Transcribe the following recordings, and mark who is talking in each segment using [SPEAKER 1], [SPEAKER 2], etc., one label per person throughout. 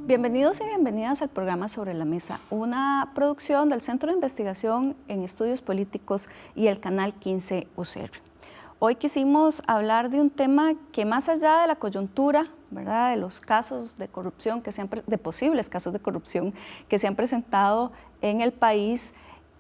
[SPEAKER 1] Bienvenidos y bienvenidas al programa Sobre la Mesa, una producción del Centro de Investigación en Estudios Políticos y el Canal 15 UCR. Hoy quisimos hablar de un tema que más allá de la coyuntura, ¿verdad?, de los casos de corrupción, de posibles casos de corrupción que se han presentado en el país,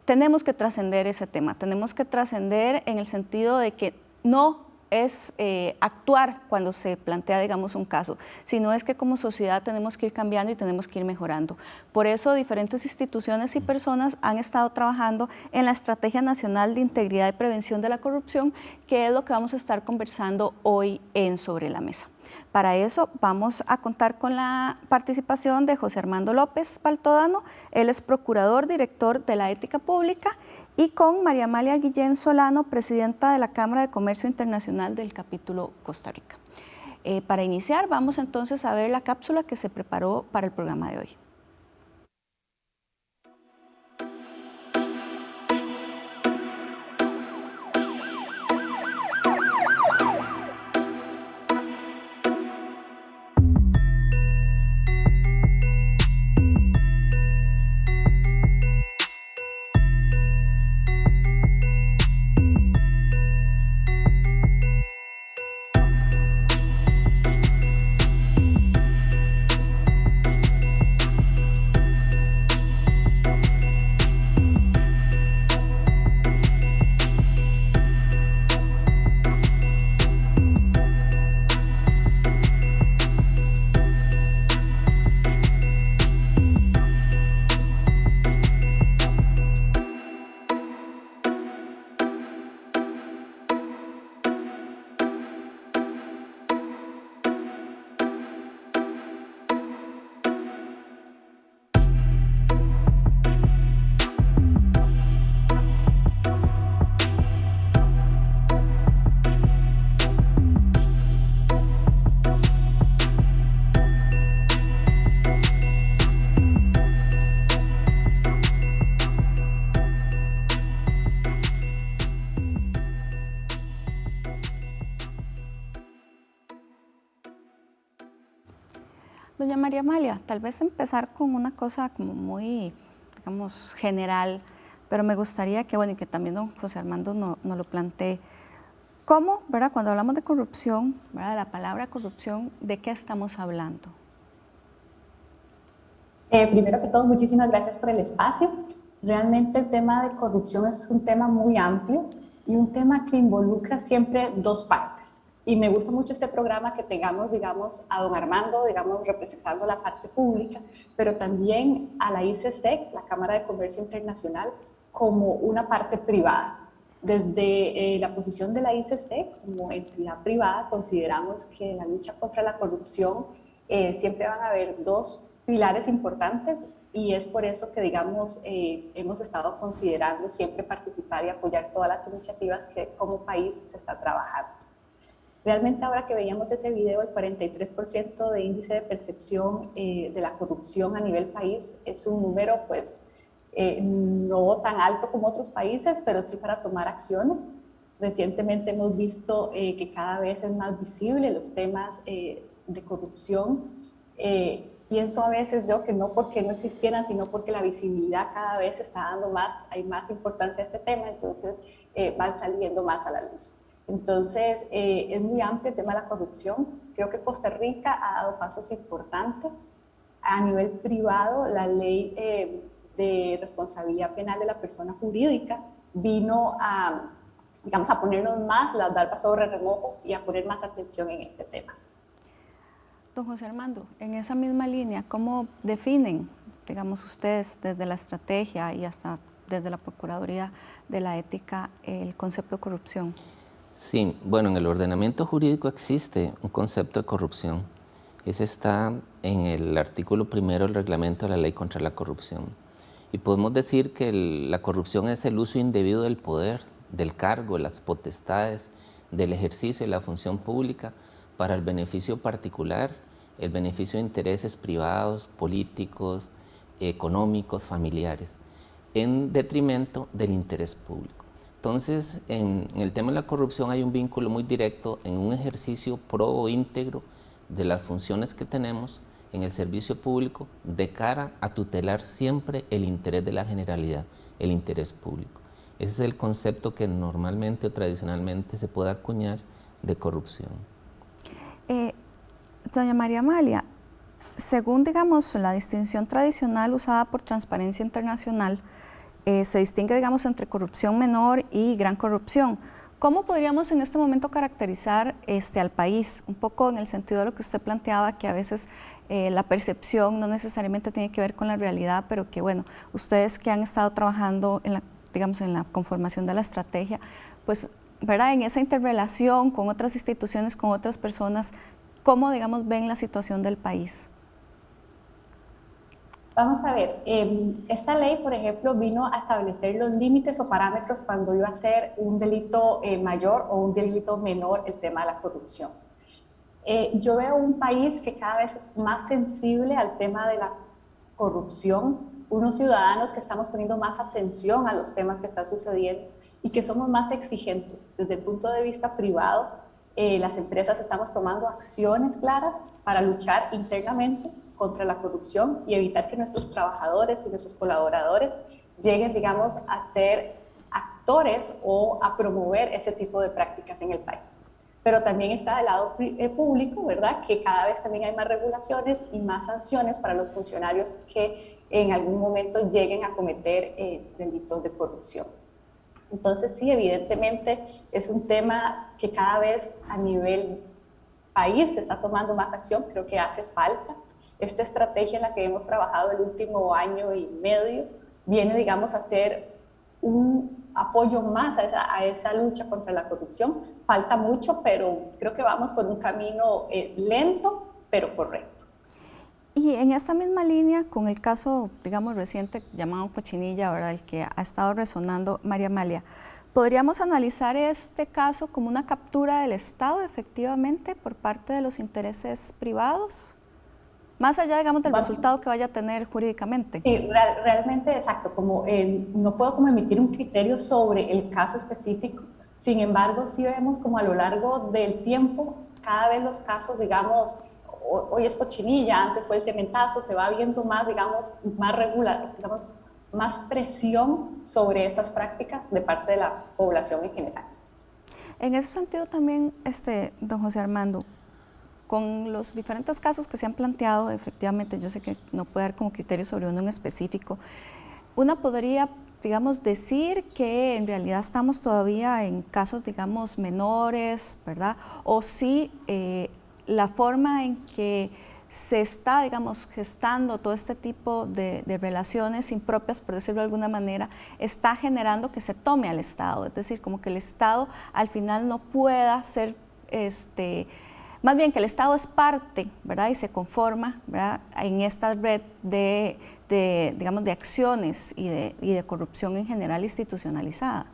[SPEAKER 1] tenemos que trascender ese tema, tenemos que trascender en el sentido de que no es actuar cuando se plantea, digamos, un caso, sino es que como sociedad tenemos que ir cambiando y tenemos que ir mejorando. Por eso diferentes instituciones y personas han estado trabajando en la Estrategia Nacional de Integridad y Prevención de la Corrupción, que es lo que vamos a estar conversando hoy en Sobre la Mesa. Para eso vamos a contar con la participación de José Armando López Paltodano, él es procurador director de la Ética Pública, y con María Amalia Guillén Solano, presidenta de la Cámara de Comercio Internacional del capítulo Costa Rica. Para iniciar, vamos entonces a ver la cápsula que se preparó para el programa de hoy. Doña María Amalia, tal vez empezar con una cosa como muy, digamos, general, pero me gustaría que, bueno, y que también don José Armando nos lo plantee. ¿Cómo, verdad, cuando hablamos de corrupción, verdad, la palabra corrupción, de qué estamos hablando?
[SPEAKER 2] Primero que todo, muchísimas gracias por el espacio. Realmente el tema de corrupción es un tema muy amplio y un tema que involucra siempre dos partes. Y me gusta mucho este programa que tengamos, digamos, a don Armando, digamos, representando la parte pública, pero también a la ICC, la Cámara de Comercio Internacional, como una parte privada. Desde la posición de la ICC, como entidad privada, consideramos que en la lucha contra la corrupción siempre van a haber dos pilares importantes, y es por eso que, digamos, hemos estado considerando siempre participar y apoyar todas las iniciativas que como país se está trabajando. Realmente ahora que veíamos ese video, el 43% de índice de percepción de la corrupción a nivel país es un número pues no tan alto como otros países, pero sí para tomar acciones. Recientemente hemos visto que cada vez es más visible los temas de corrupción. Pienso a veces yo que no porque no existieran, sino porque la visibilidad cada vez está dando más, hay más importancia a este tema, entonces van saliendo más a la luz. Entonces, es muy amplio el tema de la corrupción. Creo que Costa Rica ha dado pasos importantes. A nivel privado, la ley de responsabilidad penal de la persona jurídica vino a, digamos, a ponernos más las barbas sobre remojo y a poner más atención en este tema.
[SPEAKER 1] Don José Armando, en esa misma línea, ¿cómo definen, digamos, ustedes desde la estrategia y hasta desde la Procuraduría de la Ética el concepto de corrupción?
[SPEAKER 3] Sí, bueno, en el ordenamiento jurídico existe un concepto de corrupción. Ese está en el artículo 1 del reglamento de la ley contra la corrupción. Y podemos decir que la corrupción es el uso indebido del poder, del cargo, de las potestades, del ejercicio de la función pública para el beneficio particular, el beneficio de intereses privados, políticos, económicos, familiares, en detrimento del interés público. Entonces, en el tema de la corrupción hay un vínculo muy directo en un ejercicio pro íntegro de las funciones que tenemos en el servicio público de cara a tutelar siempre el interés de la generalidad, el interés público. Ese es el concepto que normalmente o tradicionalmente se puede acuñar de corrupción.
[SPEAKER 1] Doña María Amalia, según, digamos, la distinción tradicional usada por Transparencia Internacional, se distingue, digamos, entre corrupción menor y gran corrupción. ¿Cómo podríamos en este momento caracterizar al país? Un poco en el sentido de lo que usted planteaba, que a veces la percepción no necesariamente tiene que ver con la realidad, pero que, bueno, ustedes que han estado trabajando en la conformación de la estrategia, pues, ¿verdad?, en esa interrelación con otras instituciones, con otras personas, ¿cómo, digamos, ven la situación del país?
[SPEAKER 2] Vamos a ver, esta ley, por ejemplo, vino a establecer los límites o parámetros cuando iba a ser un delito mayor o un delito menor el tema de la corrupción. Yo veo un país que cada vez es más sensible al tema de la corrupción, unos ciudadanos que estamos poniendo más atención a los temas que están sucediendo y que somos más exigentes. Desde el punto de vista privado, las empresas estamos tomando acciones claras para luchar internamente contra la corrupción y evitar que nuestros trabajadores y nuestros colaboradores lleguen, digamos, a ser actores o a promover ese tipo de prácticas en el país. Pero también está del lado público, ¿verdad?, que cada vez también hay más regulaciones y más sanciones para los funcionarios que en algún momento lleguen a cometer delitos de corrupción. Entonces, sí, evidentemente es un tema que cada vez a nivel país se está tomando más acción, creo que hace falta. Esta estrategia en la que hemos trabajado el último año y medio viene, digamos, a ser un apoyo más a esa lucha contra la corrupción. Falta mucho, pero creo que vamos por un camino lento, pero correcto.
[SPEAKER 1] Y en esta misma línea, con el caso, digamos, reciente llamado Cochinilla, ¿verdad?, el que ha estado resonando, María Amalia, ¿podríamos analizar este caso como una captura del Estado, efectivamente, por parte de los intereses privados? Más allá, digamos, del resultado que vaya a tener jurídicamente.
[SPEAKER 2] Sí, realmente, exacto, como no puedo como emitir un criterio sobre el caso específico, sin embargo, sí vemos como a lo largo del tiempo, cada vez los casos, digamos, hoy es Cochinilla, antes fue el Cementazo, se va viendo más, digamos, más presión sobre estas prácticas de parte de la población en general.
[SPEAKER 1] En ese sentido también, don José Armando, con los diferentes casos que se han planteado, efectivamente, yo sé que no puedo dar como criterio sobre uno en específico, una podría, digamos, decir que en realidad estamos todavía en casos, digamos, menores, ¿verdad? O si la forma en que se está, digamos, gestando todo este tipo de relaciones impropias, por decirlo de alguna manera, está generando que se tome al Estado, es decir, como que el Estado al final no pueda ser, más bien que el Estado es parte, ¿verdad?, y se conforma, ¿verdad?, en esta red digamos, de acciones y de corrupción en general institucionalizada.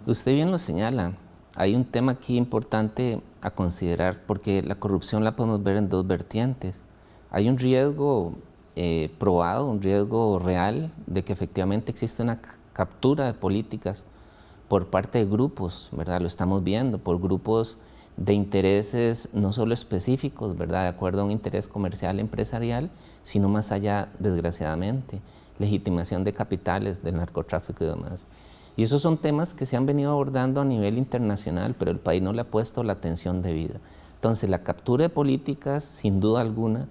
[SPEAKER 3] Usted bien lo señala. Hay un tema aquí importante a considerar porque la corrupción la podemos ver en dos vertientes. Hay un riesgo probado, un riesgo real de que efectivamente existe una captura de políticas por parte de grupos, ¿verdad? Lo estamos viendo, por grupos de intereses no solo específicos, ¿verdad?, de acuerdo a un interés comercial, empresarial, sino más allá, desgraciadamente, legitimación de capitales, del narcotráfico y demás. Y esos son temas que se han venido abordando a nivel internacional, pero el país no le ha puesto la atención debida. Entonces, la captura de políticas, sin duda alguna,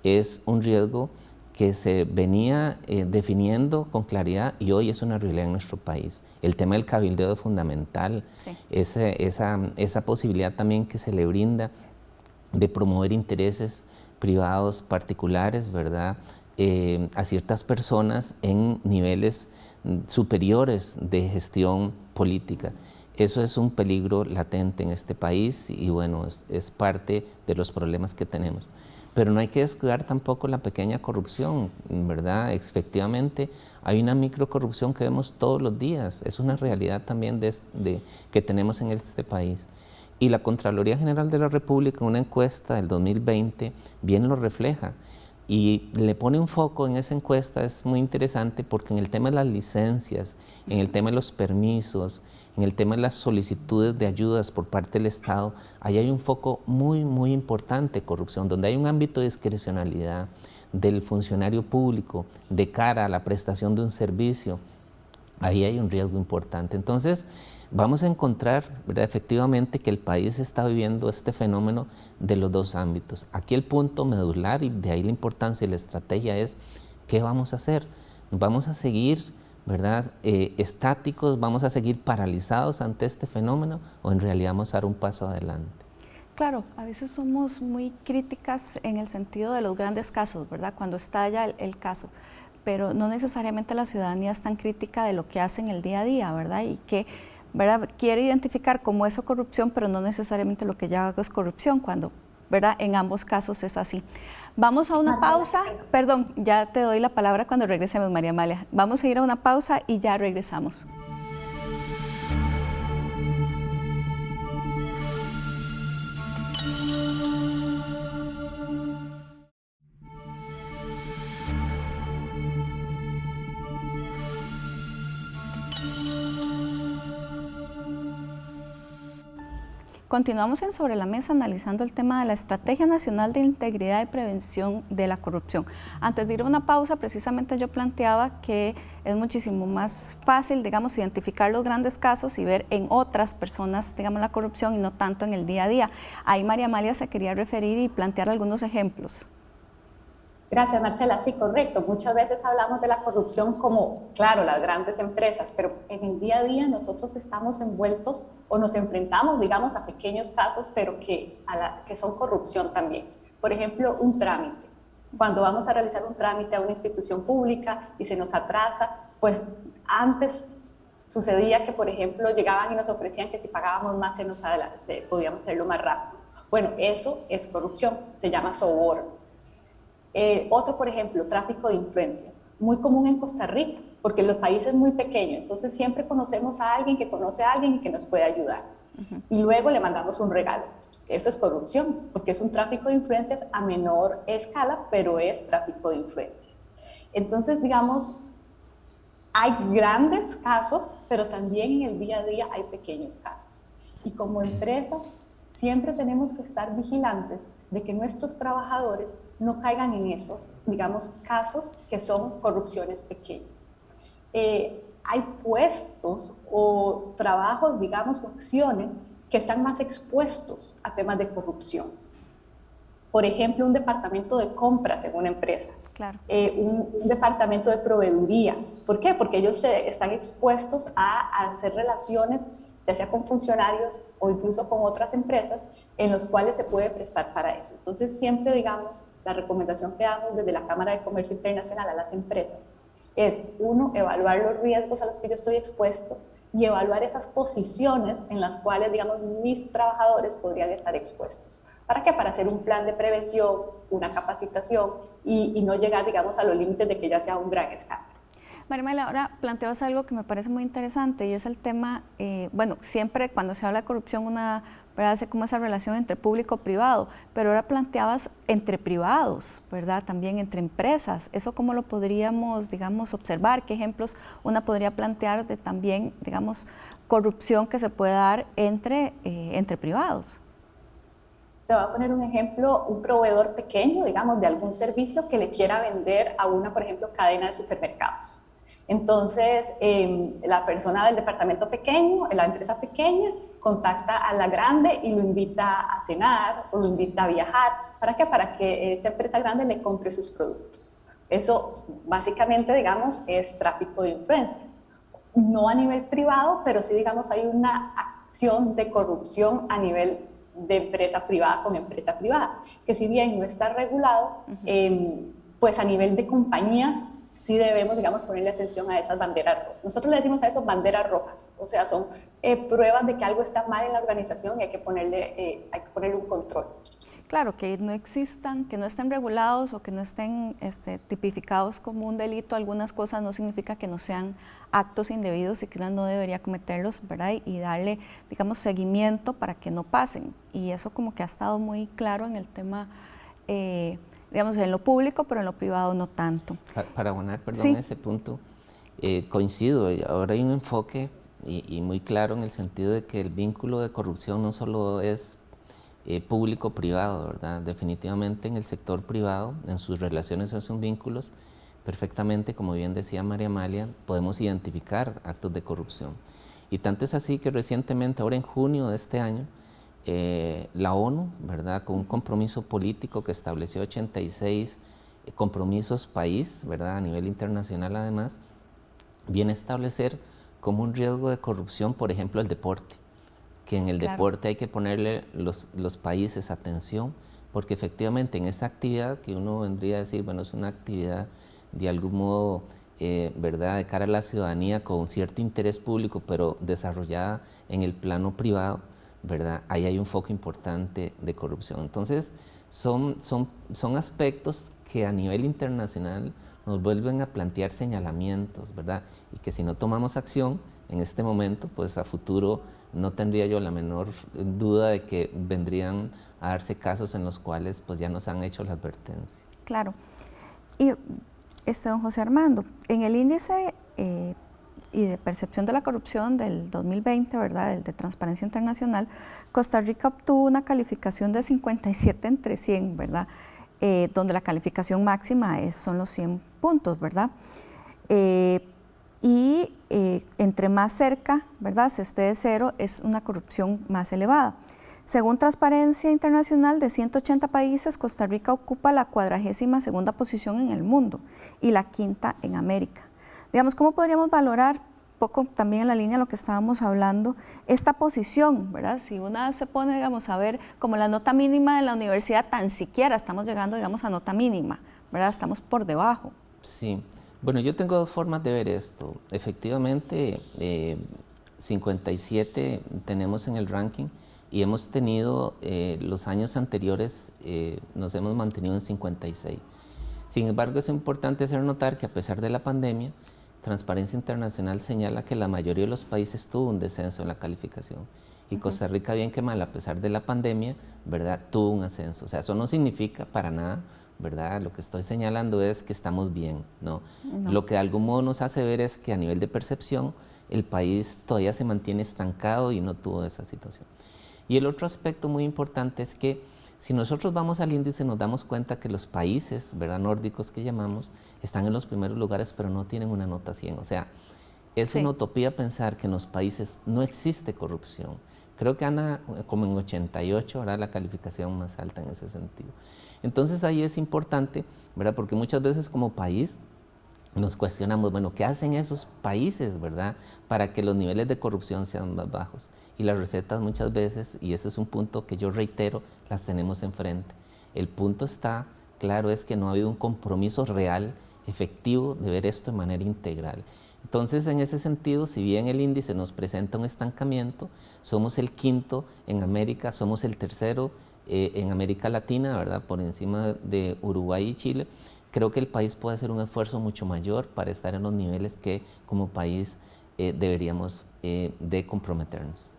[SPEAKER 3] es un riesgo que se venía definiendo con claridad y hoy es una realidad en nuestro país. El tema del cabildeo es fundamental, sí. Esa posibilidad también que se le brinda de promover intereses privados particulares, ¿verdad?, a ciertas personas en niveles superiores de gestión política. Eso es un peligro latente en este país y bueno, es parte de los problemas que tenemos. Pero no hay que descuidar tampoco la pequeña corrupción, ¿verdad? Efectivamente, hay una microcorrupción que vemos todos los días, es una realidad también que tenemos en este país. Y la Contraloría General de la República, en una encuesta del 2020, bien lo refleja y le pone un foco en esa encuesta. Es muy interesante porque en el tema de las licencias, en el tema de los permisos, en el tema de las solicitudes de ayudas por parte del Estado, ahí hay un foco muy importante de corrupción, donde hay un ámbito de discrecionalidad del funcionario público de cara a la prestación de un servicio. Ahí hay un riesgo importante. Entonces, vamos a encontrar, ¿verdad?, efectivamente que el país está viviendo este fenómeno de los dos ámbitos. Aquí el punto medular, y de ahí la importancia y la estrategia, es ¿qué vamos a hacer? ¿Vamos a seguir, ¿verdad?, estáticos, vamos a seguir paralizados ante este fenómeno o en realidad vamos a dar un paso adelante?
[SPEAKER 1] Claro, a veces somos muy críticas en el sentido de los grandes casos, ¿verdad?, cuando estalla el caso, pero no necesariamente la ciudadanía es tan crítica de lo que hace en el día a día, ¿verdad?, y que, ¿verdad?, quiere identificar como eso corrupción, pero no necesariamente lo que ya hago es corrupción, cuando, ¿verdad?, en ambos casos es así. Vamos a una pausa, perdón, ya te doy la palabra cuando regresemos, María Amalia. Vamos a ir a una pausa y ya regresamos. Continuamos en Sobre la Mesa analizando el tema de la Estrategia Nacional de Integridad y Prevención de la Corrupción. Antes de ir a una pausa, precisamente yo planteaba que es muchísimo más fácil, digamos, identificar los grandes casos y ver en otras personas, digamos, la corrupción y no tanto en el día a día. Ahí María Amalia se quería referir y plantear algunos ejemplos.
[SPEAKER 2] Gracias, Marcela. Sí, correcto. Muchas veces hablamos de la corrupción como, claro, las grandes empresas, pero en el día a día nosotros estamos envueltos o nos enfrentamos, digamos, a pequeños casos, pero que son corrupción también. Por ejemplo, un trámite. Cuando vamos a realizar un trámite a una institución pública y se nos atrasa, pues antes sucedía que, por ejemplo, llegaban y nos ofrecían que si pagábamos más podíamos hacerlo más rápido. Bueno, eso es corrupción, se llama soborno. Otro, por ejemplo, tráfico de influencias, muy común en Costa Rica, porque el país es muy pequeño, entonces siempre conocemos a alguien que conoce a alguien y que nos puede ayudar. Y luego le mandamos un regalo. Eso es corrupción, porque es un tráfico de influencias a menor escala, pero es tráfico de influencias. Entonces, digamos, hay grandes casos, pero también en el día a día hay pequeños casos. Y como empresas, siempre tenemos que estar vigilantes de que nuestros trabajadores no caigan en esos, digamos, casos que son corrupciones pequeñas. Hay puestos o trabajos, digamos, o acciones que están más expuestos a temas de corrupción. Por ejemplo, un departamento de compras en una empresa, claro. Un departamento de proveeduría. ¿Por qué? Porque ellos están expuestos a hacer relaciones, ya sea con funcionarios o incluso con otras empresas, en los cuales se puede prestar para eso. Entonces, siempre, digamos, la recomendación que damos desde la Cámara de Comercio Internacional a las empresas es, uno, evaluar los riesgos a los que yo estoy expuesto y evaluar esas posiciones en las cuales, digamos, mis trabajadores podrían estar expuestos. ¿Para qué? Para hacer un plan de prevención, una capacitación y no llegar, digamos, a los límites de que ya sea un gran escándalo.
[SPEAKER 1] María Amalia, ahora planteabas algo que me parece muy interesante y es el tema, bueno, siempre cuando se habla de corrupción una hace como esa relación entre público-privado, pero ahora planteabas entre privados, ¿verdad? También entre empresas. ¿Eso cómo lo podríamos, digamos, observar? ¿Qué ejemplos una podría plantear de también, digamos, corrupción que se puede dar entre privados?
[SPEAKER 2] Te voy a poner un ejemplo, un proveedor pequeño, digamos, de algún servicio que le quiera vender a una, por ejemplo, cadena de supermercados. Entonces, la persona del departamento pequeño, la empresa pequeña, contacta a la grande y lo invita a cenar o lo invita a viajar. ¿Para qué? Para que esa empresa grande le compre sus productos. Eso, básicamente, digamos, es tráfico de influencias. No a nivel privado, pero sí, digamos, hay una acción de corrupción a nivel de empresa privada con empresa privada, que si bien no está regulado, pues a nivel de compañías sí debemos, digamos, ponerle atención a esas banderas rojas. Nosotros le decimos a eso banderas rojas, o sea, son pruebas de que algo está mal en la organización y hay que ponerle un control.
[SPEAKER 1] Claro, que no existan, que no estén regulados o que no estén tipificados como un delito, algunas cosas no significa que no sean actos indebidos y que uno no debería cometerlos, ¿verdad? Y darle, digamos, seguimiento para que no pasen. Y eso como que ha estado muy claro en el tema, digamos, en lo público, pero en lo privado no tanto.
[SPEAKER 3] Para abonar, perdón,
[SPEAKER 1] sí.
[SPEAKER 3] ese punto, coincido, ahora hay un enfoque y muy claro en el sentido de que el vínculo de corrupción no solo es público-privado, ¿verdad? Definitivamente en el sector privado, en sus relaciones, en sus vínculos, perfectamente, como bien decía María Amalia, podemos identificar actos de corrupción. Y tanto es así que recientemente, ahora en junio de este año, la ONU, ¿verdad? Con un compromiso político que estableció 86 compromisos país, ¿verdad? A nivel internacional además, viene a establecer como un riesgo de corrupción, por ejemplo, el deporte. Que en el deporte hay que ponerle los países atención, porque efectivamente en esa actividad que uno vendría a decir, bueno, es una actividad de algún modo, ¿verdad?, de cara a la ciudadanía con cierto interés público, pero desarrollada en el plano privado, ¿verdad?, ahí hay un foco importante de corrupción. Entonces, son aspectos que a nivel internacional nos vuelven a plantear señalamientos, ¿verdad?, y que si no tomamos acción en este momento, pues a futuro no tendría yo la menor duda de que vendrían a darse casos en los cuales pues ya nos han hecho la advertencia.
[SPEAKER 1] Claro. Y don José Armando, en el índice y de percepción de la corrupción del 2020, ¿verdad?, el de Transparencia Internacional, Costa Rica obtuvo una calificación de 57 entre 100, ¿verdad?, donde la calificación máxima son los 100 puntos, ¿verdad? Y entre más cerca, ¿verdad?, se esté de cero, es una corrupción más elevada. Según Transparencia Internacional, de 180 países, Costa Rica ocupa la 42ª posición en el mundo y la 5ª en América. Digamos, ¿cómo podríamos valorar, poco también en la línea de lo que estábamos hablando, esta posición, ¿verdad? Si una se pone, digamos, a ver como la nota mínima de la universidad, tan siquiera estamos llegando, digamos, a nota mínima, ¿verdad? Estamos por debajo.
[SPEAKER 3] Sí. Bueno, yo tengo dos formas de ver esto. Efectivamente, 57 tenemos en el ranking y hemos tenido los años anteriores, nos hemos mantenido en 56. Sin embargo, es importante hacer notar que a pesar de la pandemia, Transparencia Internacional señala que la mayoría de los países tuvo un descenso en la calificación. Y Costa Rica, bien que mal, a pesar de la pandemia, ¿verdad?, tuvo un ascenso. O sea, eso no significa para nada, ¿verdad? Lo que estoy señalando es que estamos bien, ¿no? Lo que de algún modo nos hace ver es que a nivel de percepción el país todavía se mantiene estancado y no tuvo esa situación. Y el otro aspecto muy importante es que si nosotros vamos al índice nos damos cuenta que los países, ¿verdad?, nórdicos que llamamos, están en los primeros lugares pero no tienen una nota 100. O sea, es una utopía pensar que en los países no existe corrupción. Creo que anda como en 88, ¿verdad?, la calificación más alta en ese sentido. Entonces ahí es importante, ¿verdad?, porque muchas veces como país nos cuestionamos, bueno, ¿qué hacen esos países, verdad?, para que los niveles de corrupción sean más bajos? Y las recetas muchas veces, y ese es un punto que yo reitero, las tenemos enfrente. El punto está, claro, es que no ha habido un compromiso real, efectivo, de ver esto de manera integral. Entonces, en ese sentido, si bien el índice nos presenta un estancamiento, somos el 5º en América, somos el 3º en América Latina, ¿verdad?, por encima de Uruguay y Chile. Creo que el país puede hacer un esfuerzo mucho mayor para estar en los niveles que como país deberíamos de comprometernos.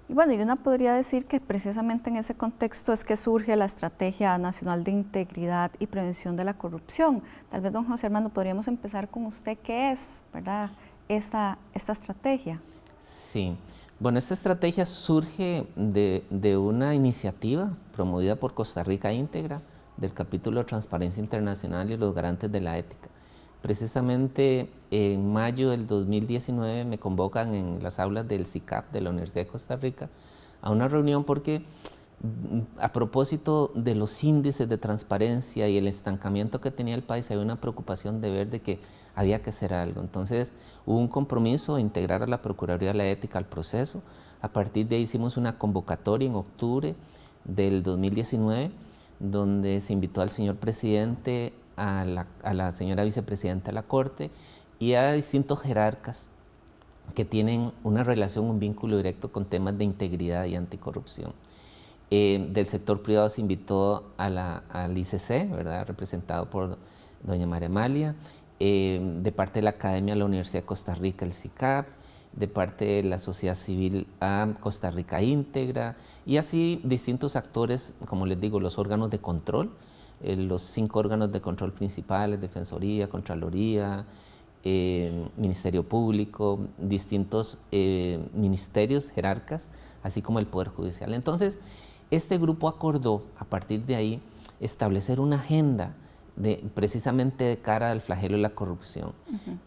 [SPEAKER 1] Y bueno, y uno podría decir que precisamente en ese contexto es que surge la Estrategia Nacional de Integridad y Prevención de la Corrupción. Tal vez, don José Armando, podríamos empezar con usted, ¿qué es, verdad, esta estrategia?
[SPEAKER 3] Sí, bueno, esta estrategia surge de una iniciativa promovida por Costa Rica Íntegra, del capítulo de Transparencia Internacional y los garantes de la ética. Precisamente en mayo del 2019 me convocan en las aulas del CICAP de la Universidad de Costa Rica a una reunión porque a propósito de los índices de transparencia y el estancamiento que tenía el país, había una preocupación de ver de que había que hacer algo. Entonces hubo un compromiso de integrar a la Procuraduría de la Ética al proceso. A partir de ahí hicimos una convocatoria en octubre del 2019 donde se invitó al señor presidente a la señora vicepresidenta de la Corte y a distintos jerarcas que tienen una relación, un vínculo directo con temas de integridad y anticorrupción. Del sector privado se invitó al ICC, ¿verdad?, representado por doña María Amalia, de parte de la Academia de la Universidad de Costa Rica, el CICAP, de parte de la sociedad civil a Costa Rica Íntegra, y así distintos actores, como les digo, los órganos de control, los 5 órganos de control principales: Defensoría, Contraloría, Ministerio Público, distintos ministerios jerarcas, así como el Poder Judicial. Entonces, este grupo acordó, a partir de ahí, establecer una agenda precisamente de cara al flagelo de la corrupción.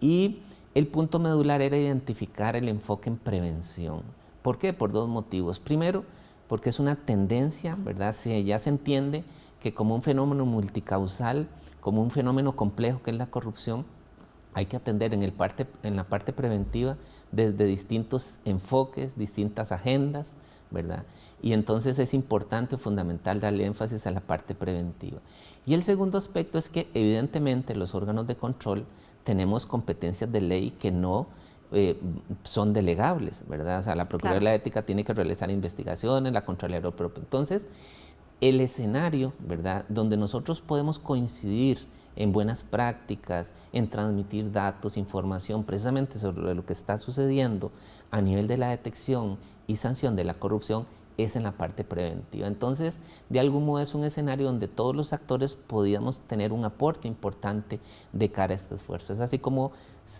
[SPEAKER 3] Y el punto medular era identificar el enfoque en prevención. ¿Por qué? Por 2 motivos. Primero, porque es una tendencia, ¿verdad? Ya se entiende que como un fenómeno multicausal, como un fenómeno complejo que es la corrupción, hay que atender en la parte preventiva desde distintos enfoques, distintas agendas, ¿verdad? Y entonces es importante, fundamental, darle énfasis a la parte preventiva. Y el segundo aspecto es que evidentemente los órganos de control tenemos competencias de ley que no son delegables, ¿verdad? O sea, la Procuraduría de la Ética tiene que realizar investigaciones, la Contraloría propia. Entonces, el escenario, ¿verdad?, donde nosotros podemos coincidir en buenas prácticas, en transmitir datos, información precisamente sobre lo que está sucediendo a nivel de la detección y sanción de la corrupción, es en la parte preventiva. Entonces, de algún modo es un escenario donde todos los actores podíamos tener un aporte importante de cara a este esfuerzo. Es así como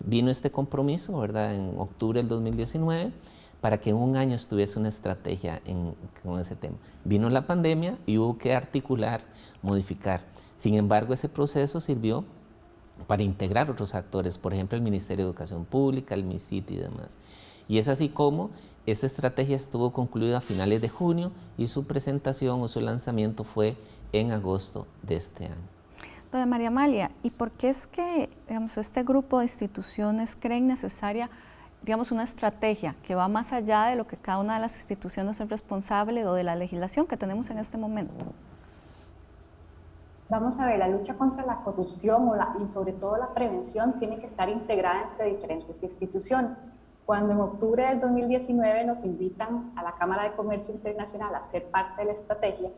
[SPEAKER 3] vino este compromiso, ¿verdad?, en octubre del 2019, para que en un año estuviese una estrategia con ese tema. Vino la pandemia y hubo que articular, modificar. Sin embargo, ese proceso sirvió para integrar otros actores, por ejemplo, el Ministerio de Educación Pública, el MISIT y demás. Y es así como esta estrategia estuvo concluida a finales de junio y su presentación o su lanzamiento fue en agosto de este año.
[SPEAKER 1] Doña María Amalia, ¿y por qué es que, digamos, este grupo de instituciones creen necesaria, digamos, una estrategia que va más allá de lo que cada una de las instituciones es responsable o de la legislación que tenemos en este momento?
[SPEAKER 2] Vamos a ver, la lucha contra la corrupción y sobre todo la prevención tiene que estar integrada entre diferentes instituciones. Cuando en octubre del 2019 nos invitan a la Cámara de Comercio Internacional a ser parte de la estrategia,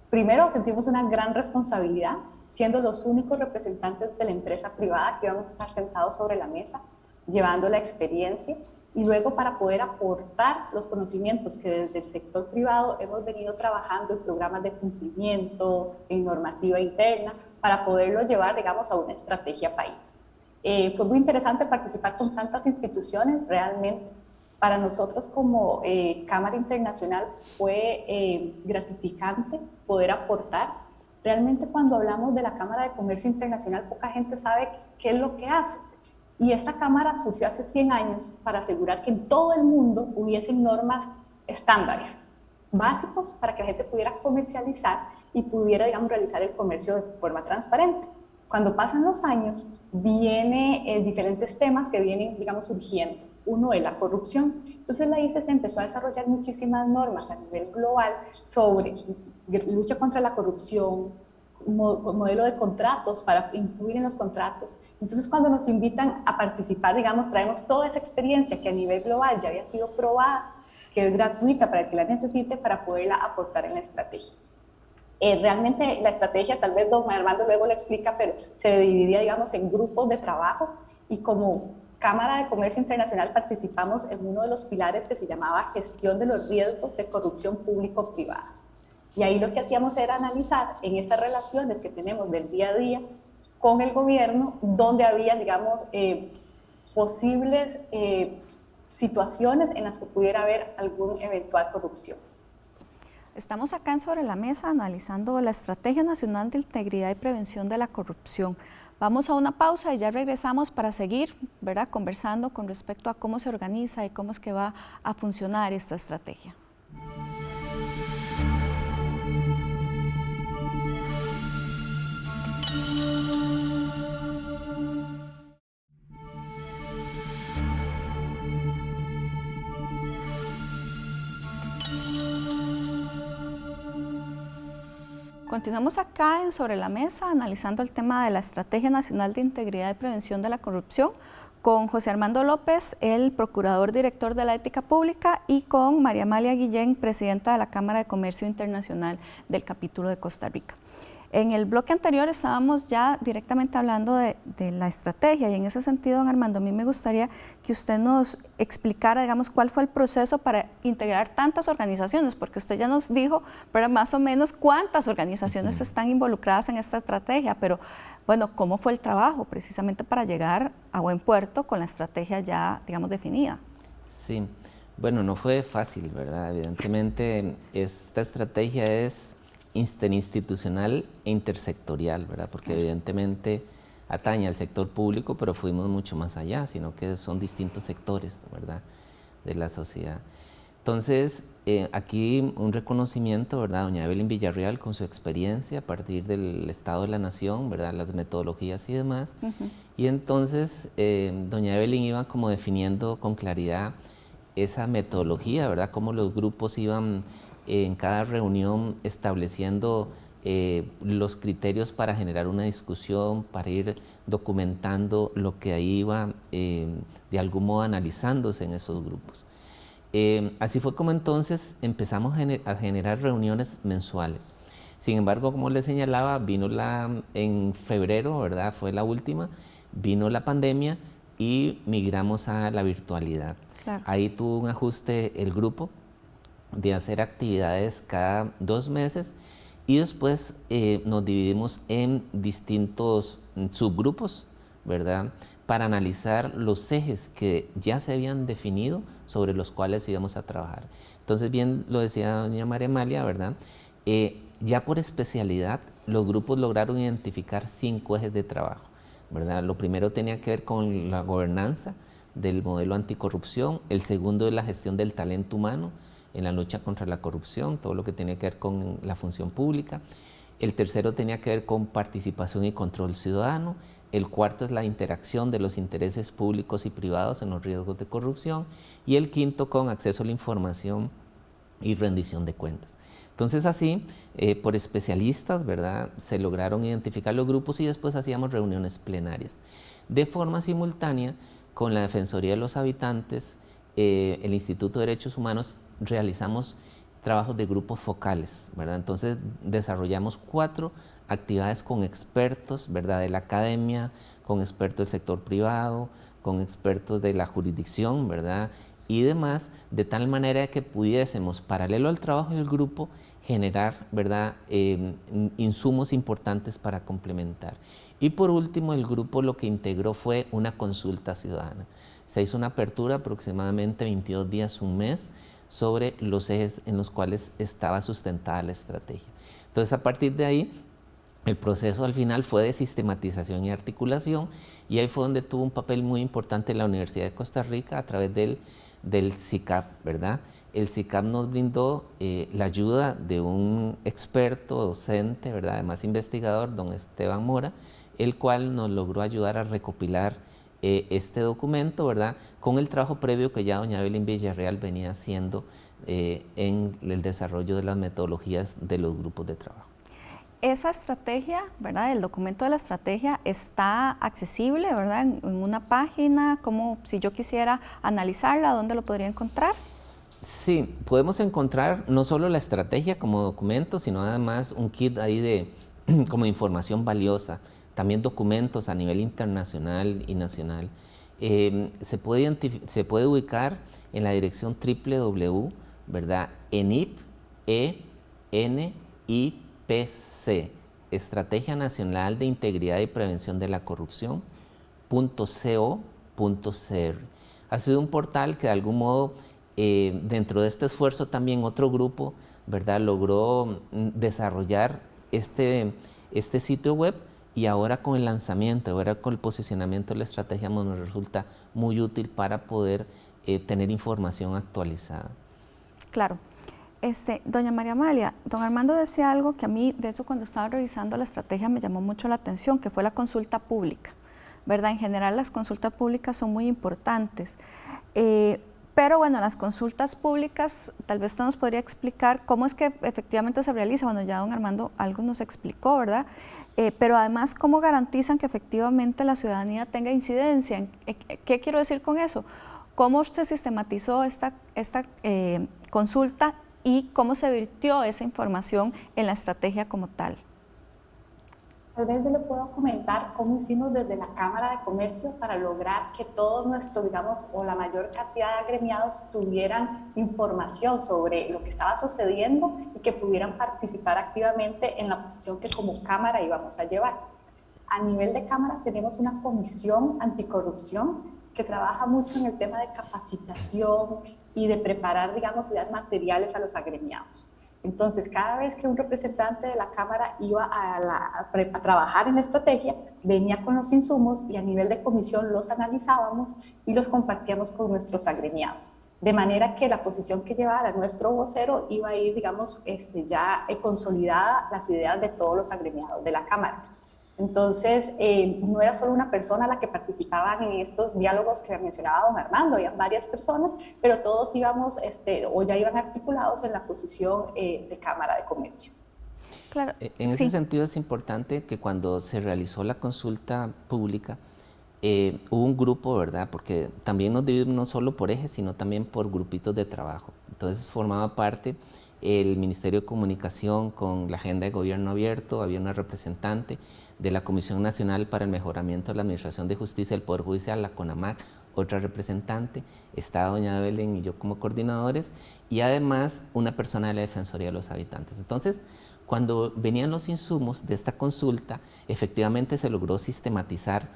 [SPEAKER 2] primero sentimos una gran responsabilidad, siendo los únicos representantes de la empresa privada que íbamos a estar sentados sobre la mesa, llevando la experiencia, y luego para poder aportar los conocimientos que desde el sector privado hemos venido trabajando en programas de cumplimiento, en normativa interna, para poderlo llevar, digamos, a una estrategia país. Fue muy interesante participar con tantas instituciones, realmente para nosotros como Cámara Internacional fue gratificante poder aportar. Realmente cuando hablamos de la Cámara de Comercio Internacional, poca gente sabe qué es lo que hace. Y esta Cámara surgió hace 100 años para asegurar que en todo el mundo hubiesen normas estándares básicos para que la gente pudiera comercializar y pudiera, digamos, realizar el comercio de forma transparente. Cuando pasan los años, vienen diferentes temas que vienen, digamos, surgiendo. Uno es la corrupción. Entonces la ICC empezó a desarrollar muchísimas normas a nivel global sobre lucha contra la corrupción, modelo de contratos para incluir en los contratos. Entonces cuando nos invitan a participar, digamos, traemos toda esa experiencia que a nivel global ya había sido probada, que es gratuita para el que la necesite, para poderla aportar en la estrategia. Realmente la estrategia, tal vez don Armando luego lo explica, pero se dividía, digamos, en grupos de trabajo, y como Cámara de Comercio Internacional participamos en uno de los pilares que se llamaba gestión de los riesgos de corrupción público-privada. Y ahí lo que hacíamos era analizar en esas relaciones que tenemos del día a día con el gobierno, donde había, digamos, posibles situaciones en las que pudiera haber alguna eventual corrupción.
[SPEAKER 1] Estamos acá en Sobre la Mesa analizando la Estrategia Nacional de Integridad y Prevención de la Corrupción. Vamos a una pausa y ya regresamos para seguir, ¿verdad?, conversando con respecto a cómo se organiza y cómo es que va a funcionar esta estrategia. Continuamos acá en Sobre la Mesa analizando el tema de la Estrategia Nacional de Integridad y Prevención de la Corrupción con José Armando López, el Procurador Director de la Ética Pública, y con María Amalia Guillén, Presidenta de la Cámara de Comercio Internacional del Capítulo de Costa Rica. En el bloque anterior estábamos ya directamente hablando de la estrategia y en ese sentido, don Armando, a mí me gustaría que usted nos explicara, digamos, cuál fue el proceso para integrar tantas organizaciones, porque usted ya nos dijo, pero más o menos cuántas organizaciones están involucradas en esta estrategia, pero bueno, ¿cómo fue el trabajo precisamente para llegar a buen puerto con la estrategia ya, digamos, definida?
[SPEAKER 3] Sí, bueno, no fue fácil, ¿verdad? Evidentemente, esta estrategia es interinstitucional e intersectorial, ¿verdad? Porque evidentemente atañe al sector público, pero fuimos mucho más allá, sino que son distintos sectores, ¿verdad?, de la sociedad. Entonces, aquí un reconocimiento, ¿verdad?, doña Evelyn Villarreal con su experiencia a partir del Estado de la Nación, ¿verdad?, las metodologías y demás. Y entonces, doña Evelyn iba como definiendo con claridad esa metodología, ¿verdad?, cómo los grupos iban en cada reunión estableciendo los criterios para generar una discusión, para ir documentando lo que ahí iba de algún modo analizándose en esos grupos. Así fue como entonces empezamos a generar reuniones mensuales. Sin embargo, como les señalaba, vino en febrero, ¿verdad?, fue la última, vino la pandemia y migramos a la virtualidad. Claro. Ahí tuvo un ajuste el grupo de hacer actividades cada 2 meses y después nos dividimos en distintos subgrupos, ¿verdad?, para analizar los ejes que ya se habían definido sobre los cuales íbamos a trabajar. Entonces, bien lo decía doña María Amalia, ¿verdad?, ya por especialidad los grupos lograron identificar 5 ejes de trabajo, ¿verdad? Lo primero tenía que ver con la gobernanza del modelo anticorrupción, el segundo es la gestión del talento humano en la lucha contra la corrupción, todo lo que tiene que ver con la función pública. El tercero tenía que ver con participación y control ciudadano. El cuarto es la interacción de los intereses públicos y privados en los riesgos de corrupción. Y el quinto con acceso a la información y rendición de cuentas. Entonces así, por especialistas, ¿verdad?, se lograron identificar los grupos y después hacíamos reuniones plenarias. De forma simultánea, con la Defensoría de los Habitantes, el Instituto de Derechos Humanos, realizamos trabajos de grupos focales, ¿verdad? Entonces desarrollamos 4 actividades con expertos, ¿verdad?, de la academia, con expertos del sector privado, con expertos de la jurisdicción, ¿verdad?, y demás, de tal manera que pudiésemos, paralelo al trabajo del grupo, generar, ¿verdad?, insumos importantes para complementar. Y por último, el grupo lo que integró fue una consulta ciudadana. Se hizo una apertura aproximadamente 22 días, un mes, sobre los ejes en los cuales estaba sustentada la estrategia. Entonces, a partir de ahí, el proceso al final fue de sistematización y articulación, y ahí fue donde tuvo un papel muy importante la Universidad de Costa Rica a través del CICAP, ¿verdad? El CICAP nos brindó la ayuda de un experto, docente, ¿verdad?, además investigador, don Esteban Mora, el cual nos logró ayudar a recopilar este documento, ¿verdad?, con el trabajo previo que ya doña Evelyn Villarreal venía haciendo en el desarrollo de las metodologías de los grupos de trabajo.
[SPEAKER 1] Esa estrategia, ¿verdad?, el documento de la estrategia está accesible, ¿verdad?, en una página. ¿Cómo, si yo quisiera analizarla, dónde lo podría encontrar?
[SPEAKER 3] Sí, podemos encontrar no solo la estrategia como documento, sino además un kit ahí de como información valiosa, también documentos a nivel internacional y nacional. Se puede ubicar en la dirección www, ¿verdad?, ENIP, ENIPC, Estrategia Nacional de Integridad y Prevención de la Corrupción, .co.cr. Ha sido un portal que de algún modo, dentro de este esfuerzo también otro grupo, ¿verdad?, logró desarrollar este sitio web, y ahora con el lanzamiento, ahora con el posicionamiento de la estrategia nos resulta muy útil para poder tener información actualizada.
[SPEAKER 1] Claro. Doña María Amalia, don Armando decía algo que a mí, de hecho, cuando estaba revisando la estrategia me llamó mucho la atención, que fue la consulta pública, ¿verdad? En general las consultas públicas son muy importantes, Pero bueno, las consultas públicas, tal vez usted nos podría explicar cómo es que efectivamente se realiza. Bueno, ya don Armando algo nos explicó, ¿verdad? Pero además, ¿cómo garantizan que efectivamente la ciudadanía tenga incidencia? ¿Qué quiero decir con eso? ¿Cómo se sistematizó esta consulta y cómo se virtió esa información en la estrategia como tal?
[SPEAKER 2] Tal vez yo le puedo comentar cómo hicimos desde la Cámara de Comercio para lograr que todos nuestros, digamos, o la mayor cantidad de agremiados tuvieran información sobre lo que estaba sucediendo y que pudieran participar activamente en la posición que como Cámara íbamos a llevar. A nivel de Cámara tenemos una comisión anticorrupción que trabaja mucho en el tema de capacitación y de preparar, digamos, y dar materiales a los agremiados. Entonces, cada vez que un representante de la Cámara iba a trabajar en la estrategia, venía con los insumos y a nivel de comisión los analizábamos y los compartíamos con nuestros agremiados. De manera que la posición que llevara nuestro vocero iba a ir, digamos, ya consolidada las ideas de todos los agremiados de la Cámara. Entonces, no era solo una persona la que participaba en estos diálogos que mencionaba don Armando, había varias personas, pero todos íbamos, o ya iban articulados en la posición de Cámara de Comercio.
[SPEAKER 1] Claro,
[SPEAKER 3] en ese sentido es importante que cuando se realizó la consulta pública, hubo un grupo, ¿verdad? Porque también nos dividimos no solo por ejes, sino también por grupitos de trabajo. Entonces formaba parte el Ministerio de Comunicación con la Agenda de Gobierno Abierto, había una representante de la Comisión Nacional para el Mejoramiento de la Administración de Justicia del Poder Judicial, la CONAMAC, otra representante, estaba doña Evelyn y yo como coordinadores, y además una persona de la Defensoría de los Habitantes. Entonces, cuando venían los insumos de esta consulta, efectivamente se logró sistematizar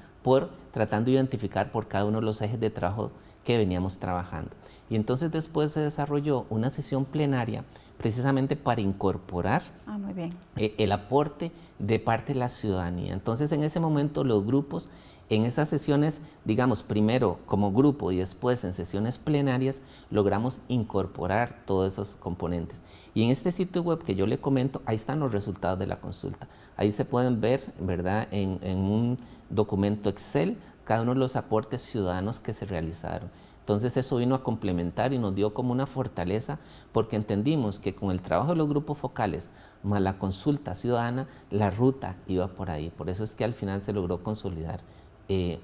[SPEAKER 3] tratando de identificar por cada uno de los ejes de trabajo que veníamos trabajando. Y entonces después se desarrolló una sesión plenaria precisamente para incorporar
[SPEAKER 1] muy bien.
[SPEAKER 3] El aporte de parte de la ciudadanía. Entonces, en ese momento, los grupos, en esas sesiones, digamos, primero como grupo y después en sesiones plenarias, logramos incorporar todos esos componentes. Y en este sitio web que yo le comento, ahí están los resultados de la consulta. Ahí se pueden ver, ¿verdad?, en un documento Excel, cada uno de los aportes ciudadanos que se realizaron. Entonces eso vino a complementar y nos dio como una fortaleza porque entendimos que con el trabajo de los grupos focales más la consulta ciudadana, la ruta iba por ahí. Por eso es que al final se logró consolidar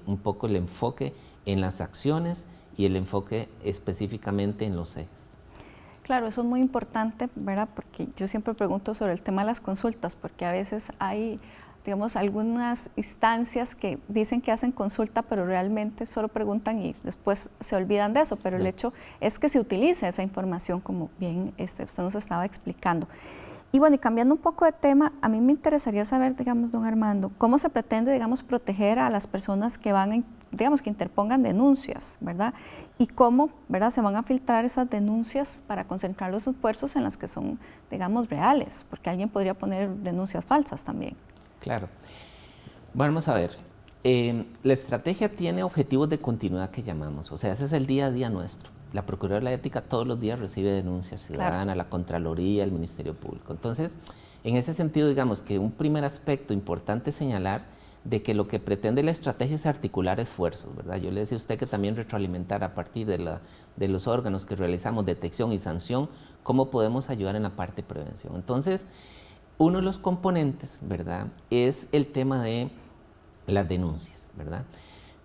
[SPEAKER 3] un poco el enfoque en las acciones y el enfoque específicamente en los ejes.
[SPEAKER 1] Claro, eso es muy importante, ¿verdad? Porque yo siempre pregunto sobre el tema de las consultas, porque a veces hay, digamos, algunas instancias que dicen que hacen consulta, pero realmente solo preguntan y después se olvidan de eso, pero el hecho es que se utilice esa información como bien usted nos estaba explicando. Y bueno, y cambiando un poco de tema, a mí me interesaría saber, digamos, don Armando, cómo se pretende, digamos, proteger a las personas que van, digamos, que interpongan denuncias, ¿verdad? Y cómo, ¿verdad?, se van a filtrar esas denuncias para concentrar los esfuerzos en las que son, digamos, reales, porque alguien podría poner denuncias falsas también.
[SPEAKER 3] Claro. Vamos a ver, la estrategia tiene objetivos de continuidad que llamamos, o sea, ese es el día a día nuestro. La Procuraduría de la Ética todos los días recibe denuncias ciudadanas, claro, la Contraloría, el Ministerio Público. Entonces, en ese sentido, digamos que un primer aspecto importante es señalar de que lo que pretende la estrategia es articular esfuerzos, ¿verdad? Yo le decía a usted que también retroalimentar a partir de los órganos que realizamos detección y sanción, cómo podemos ayudar en la parte de prevención. Entonces, uno de los componentes, ¿verdad?, es el tema de las denuncias, ¿verdad?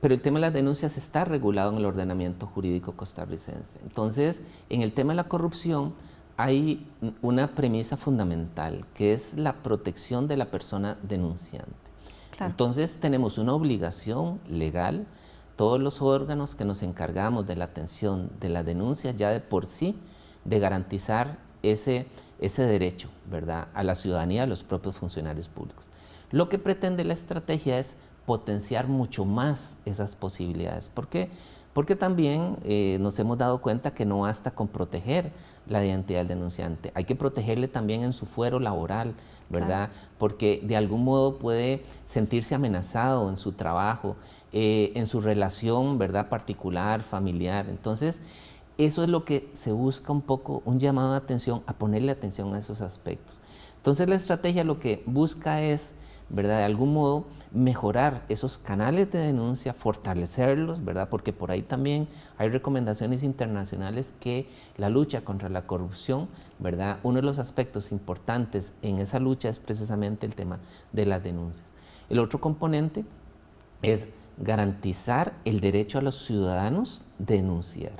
[SPEAKER 3] Pero el tema de las denuncias está regulado en el ordenamiento jurídico costarricense. Entonces, en el tema de la corrupción hay una premisa fundamental, que es la protección de la persona denunciante. Claro. Entonces, tenemos una obligación legal, todos los órganos que nos encargamos de la atención de las denuncias ya de por sí, de garantizar ese derecho, ¿verdad?, a la ciudadanía, a los propios funcionarios públicos. Lo que pretende la estrategia es potenciar mucho más esas posibilidades. ¿Por qué? Porque también nos hemos dado cuenta que no basta con proteger la identidad del denunciante, hay que protegerle también en su fuero laboral, ¿verdad? Claro. Porque de algún modo puede sentirse amenazado en su trabajo, en su relación, ¿verdad?, particular, familiar. Entonces, eso es lo que se busca un poco, un llamado de atención, a ponerle atención a esos aspectos. Entonces, la estrategia lo que busca es ¿verdad? De algún modo mejorar esos canales de denuncia, fortalecerlos, ¿verdad? Porque por ahí también hay recomendaciones internacionales que la lucha contra la corrupción, ¿verdad? Uno de los aspectos importantes en esa lucha es precisamente el tema de las denuncias. El otro componente es garantizar el derecho a los ciudadanos de denunciar.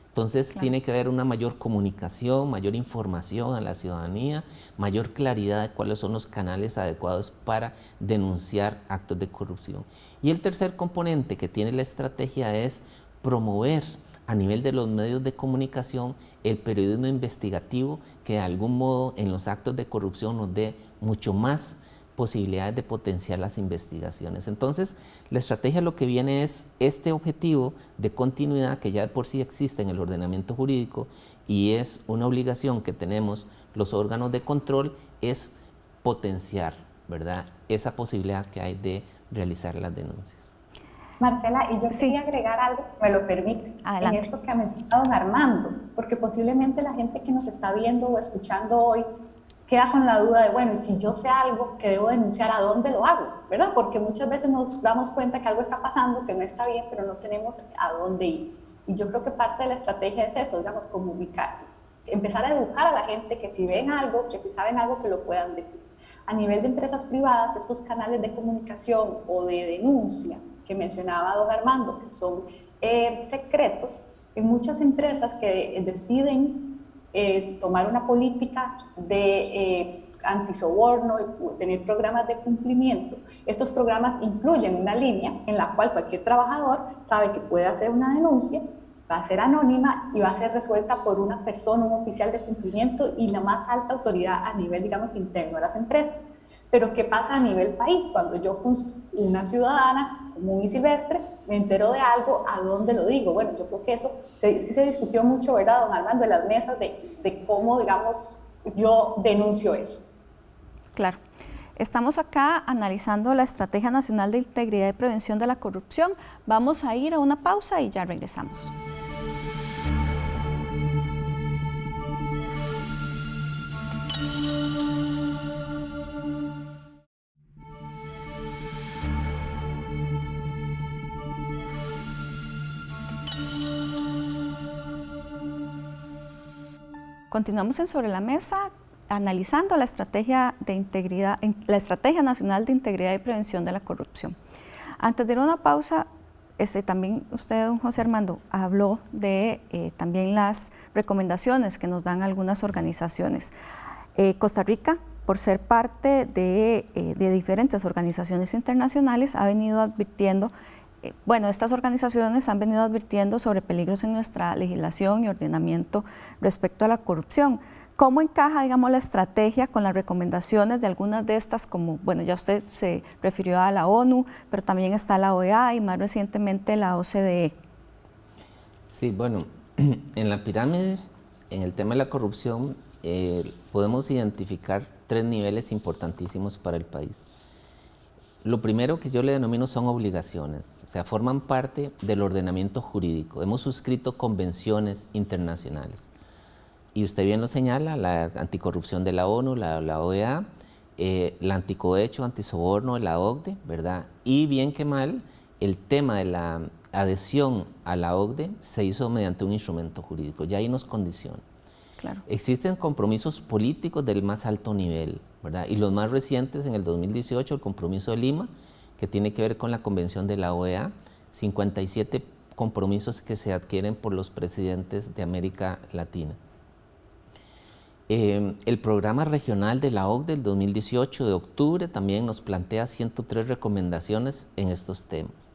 [SPEAKER 3] Entonces tiene que haber una mayor comunicación, mayor información a la ciudadanía, mayor claridad de cuáles son los canales adecuados para denunciar actos de corrupción. Y el tercer componente que tiene la estrategia es promover a nivel de los medios de comunicación el periodismo investigativo que de algún modo en los actos de corrupción nos dé mucho más posibilidades de potenciar las investigaciones. Entonces, la estrategia lo que viene es este objetivo de continuidad que ya de por sí existe en el ordenamiento jurídico y es una obligación que tenemos los órganos de control, es potenciar, ¿verdad?, esa posibilidad que hay de realizar las denuncias.
[SPEAKER 2] Marcela, y yo quería agregar algo, me lo permite,
[SPEAKER 1] Adelante.
[SPEAKER 2] en esto que ha mencionado don Armando, porque posiblemente la gente que nos está viendo o escuchando hoy queda con la duda de, bueno, y si yo sé algo que debo denunciar, ¿a dónde lo hago? ¿Verdad? Porque muchas veces nos damos cuenta que algo está pasando, que no está bien, pero no tenemos a dónde ir. Y yo creo que parte de la estrategia es eso, digamos, comunicar, empezar a educar a la gente que si ven algo, que si saben algo, que lo puedan decir. A nivel de empresas privadas, estos canales de comunicación o de denuncia que mencionaba don Armando, que son secretos, en muchas empresas que deciden tomar una política de antisoborno y tener programas de cumplimiento. Estos programas incluyen una línea en la cual cualquier trabajador sabe que puede hacer una denuncia, va a ser anónima y va a ser resuelta por una persona, un oficial de cumplimiento y la más alta autoridad a nivel, digamos, interno de las empresas. Pero ¿qué pasa a nivel país? Cuando yo fui una ciudadana común y silvestre, me entero de algo, ¿a dónde lo digo? Bueno, yo creo que eso sí se discutió mucho, ¿verdad, don Armando, en las mesas de cómo, digamos, yo denuncio eso.
[SPEAKER 1] Claro. Estamos acá analizando la Estrategia Nacional de Integridad y Prevención de la Corrupción. Vamos a ir a una pausa y ya regresamos. Continuamos en Sobre la Mesa analizando la Estrategia Nacional de Integridad y Prevención de la Corrupción. Antes de ir a una pausa, también usted, don José Armando, habló de también las recomendaciones que nos dan algunas organizaciones. Costa Rica, por ser parte de diferentes organizaciones internacionales, ha venido advirtiendo, estas organizaciones han venido advirtiendo sobre peligros en nuestra legislación y ordenamiento respecto a la corrupción. ¿Cómo encaja, digamos, la estrategia con las recomendaciones de algunas de estas, como, ya usted se refirió a la ONU, pero también está la OEA y más recientemente la OCDE?
[SPEAKER 3] Sí, bueno, en la pirámide, en el tema de la corrupción, podemos identificar 3 niveles importantísimos para el país. Lo primero que yo le denomino son obligaciones, o sea, forman parte del ordenamiento jurídico. Hemos suscrito convenciones internacionales. Y usted bien lo señala, la anticorrupción de la ONU, la OEA, la anticohecho, antisoborno, la OCDE, ¿verdad? Y bien que mal, el tema de la adhesión a la OCDE se hizo mediante un instrumento jurídico, ya ahí nos condiciona.
[SPEAKER 1] Claro.
[SPEAKER 3] Existen compromisos políticos del más alto nivel, ¿verdad? Y los más recientes, en el 2018, el compromiso de Lima, que tiene que ver con la convención de la OEA, 57 compromisos que se adquieren por los presidentes de América Latina. El programa regional de la OCDE del 2018 de octubre también nos plantea 103 recomendaciones en estos temas.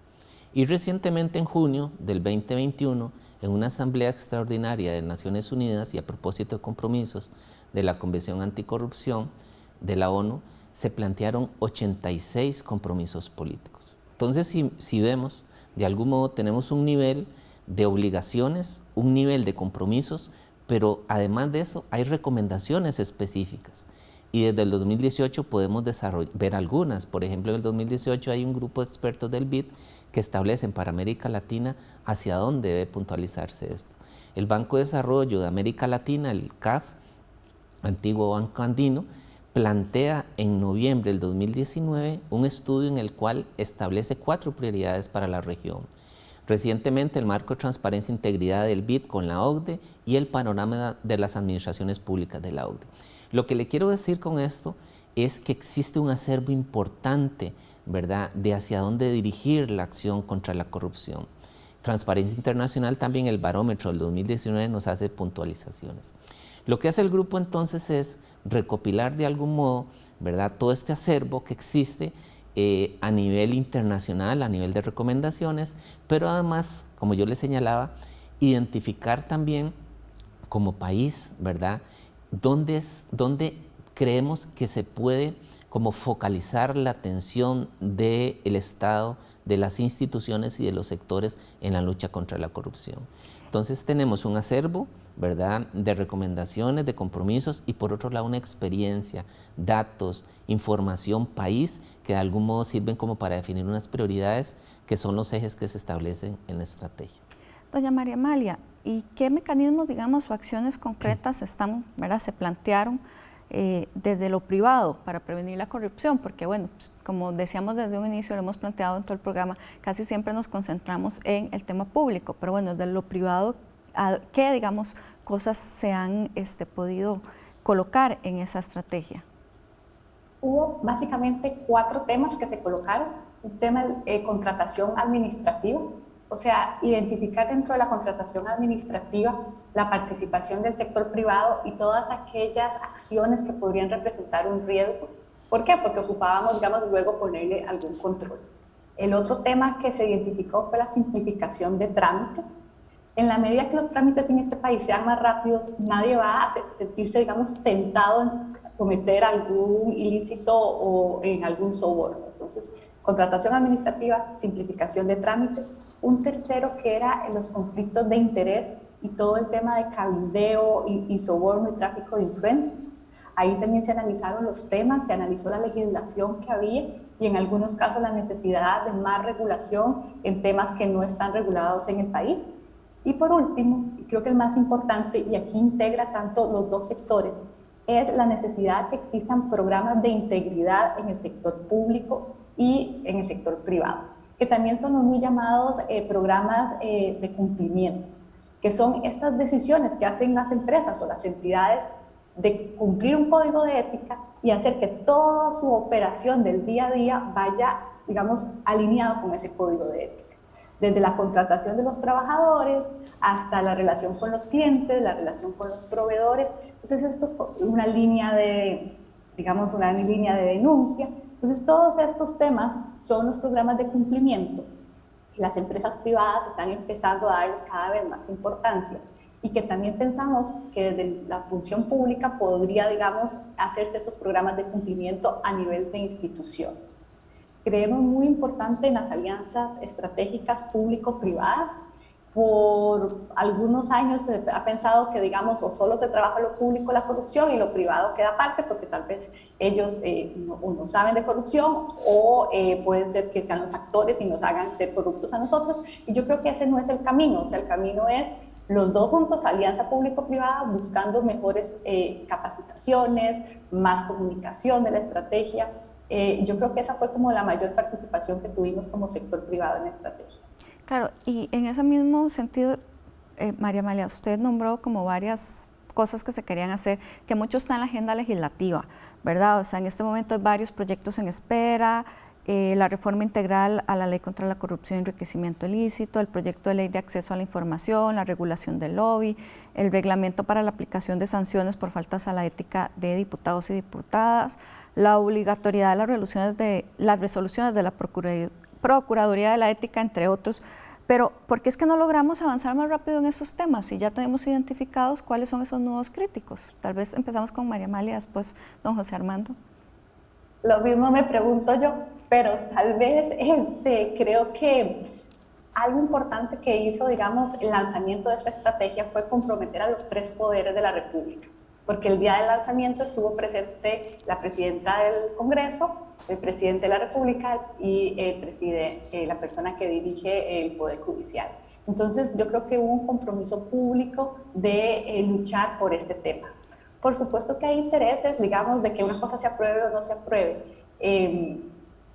[SPEAKER 3] Y recientemente en junio del 2021, en una asamblea extraordinaria de Naciones Unidas y a propósito de compromisos de la Convención Anticorrupción de la ONU, se plantearon 86 compromisos políticos. Entonces, si vemos, de algún modo tenemos un nivel de obligaciones, un nivel de compromisos, pero además de eso hay recomendaciones específicas. Y desde el 2018 podemos ver algunas. Por ejemplo, en el 2018 hay un grupo de expertos del BID que establecen para América Latina hacia dónde debe puntualizarse esto. El Banco de Desarrollo de América Latina, el CAF, antiguo Banco Andino, plantea en noviembre del 2019 un estudio en el cual establece 4 prioridades para la región. Recientemente el marco de transparencia e integridad del BID con la OCDE y el panorama de las administraciones públicas de la OCDE. Lo que le quiero decir con esto es que existe un acervo importante, ¿verdad?, de hacia dónde dirigir la acción contra la corrupción. Transparencia Internacional, también el barómetro del 2019 nos hace puntualizaciones. Lo que hace el grupo entonces es recopilar de algún modo, ¿verdad?, todo este acervo que existe a nivel internacional, a nivel de recomendaciones, pero además, como yo les señalaba, identificar también como país, ¿verdad?, dónde creemos que se puede como focalizar la atención del Estado, de las instituciones y de los sectores en la lucha contra la corrupción. Entonces tenemos un acervo, ¿verdad?, de recomendaciones, de compromisos y por otro lado una experiencia, datos, información, país, que de algún modo sirven como para definir unas prioridades que son los ejes que se establecen en la estrategia.
[SPEAKER 1] Doña María Amalia, ¿y qué mecanismos, digamos, o acciones concretas están, ¿verdad?, se plantearon desde lo privado para prevenir la corrupción? Porque bueno, pues, como decíamos desde un inicio, lo hemos planteado en todo el programa, casi siempre nos concentramos en el tema público, pero bueno, desde lo privado, ¿qué, digamos, cosas se han podido colocar en esa estrategia?
[SPEAKER 2] Hubo básicamente 4 temas que se colocaron. El tema de contratación administrativa, o sea, identificar dentro de la contratación administrativa la participación del sector privado y todas aquellas acciones que podrían representar un riesgo. ¿Por qué? Porque ocupábamos, digamos, luego ponerle algún control. El otro tema que se identificó fue la simplificación de trámites. En la medida que los trámites en este país sean más rápidos, nadie va a sentirse, digamos, tentado en cometer algún ilícito o en algún soborno. Entonces, contratación administrativa, simplificación de trámites. Un tercero que era en los conflictos de interés y todo el tema de cabildeo y soborno y tráfico de influencias. Ahí también se analizaron los temas, se analizó la legislación que había y en algunos casos la necesidad de más regulación en temas que no están regulados en el país. Y por último, y creo que el más importante, y aquí integra tanto los dos sectores, es la necesidad de que existan programas de integridad en el sector público y en el sector privado, que también son los muy llamados programas de cumplimiento, que son estas decisiones que hacen las empresas o las entidades de cumplir un código de ética y hacer que toda su operación del día a día vaya, digamos, alineado con ese código de ética. Desde la contratación de los trabajadores hasta la relación con los clientes, la relación con los proveedores. Entonces esto es una línea de, digamos, una línea de denuncia. Entonces todos estos temas son los programas de cumplimiento. Las empresas privadas están empezando a darles cada vez más importancia y que también pensamos que desde la función pública podría, digamos, hacerse estos programas de cumplimiento a nivel de instituciones. Creemos muy importante en las alianzas estratégicas público-privadas. Por algunos años se ha pensado que, digamos, o solo se trabaja lo público la corrupción y lo privado queda aparte porque tal vez ellos no saben de corrupción o puede ser que sean los actores y nos hagan ser corruptos a nosotros. Y yo creo que ese no es el camino. O sea, el camino es los dos juntos, alianza público-privada, buscando mejores capacitaciones, más comunicación de la estrategia. Yo creo que esa fue como la mayor participación que tuvimos como sector privado en la estrategia.
[SPEAKER 1] Claro, y en ese mismo sentido, María Amalia, usted nombró como varias cosas que se querían hacer, que mucho está en la agenda legislativa, ¿verdad? O sea, en este momento hay varios proyectos en espera, la reforma integral a la ley contra la corrupción y enriquecimiento ilícito, el proyecto de ley de acceso a la información, la regulación del lobby, el reglamento para la aplicación de sanciones por faltas a la ética de diputados y diputadas, la obligatoriedad de las resoluciones de la Procuraduría de la Ética, entre otros. Pero, ¿por qué es que no logramos avanzar más rápido en esos temas si ya tenemos identificados cuáles son esos nudos críticos? Tal vez empezamos con María Amalia, después don José Armando.
[SPEAKER 2] Lo mismo me pregunto yo, pero tal vez creo que algo importante que hizo, digamos, el lanzamiento de esta estrategia fue comprometer a los 3 poderes de la República, porque el día del lanzamiento estuvo presente la presidenta del Congreso, el presidente de la República y la persona que dirige el Poder Judicial. Entonces yo creo que hubo un compromiso público de luchar por este tema. Por supuesto que hay intereses, digamos, de que una cosa se apruebe o no se apruebe.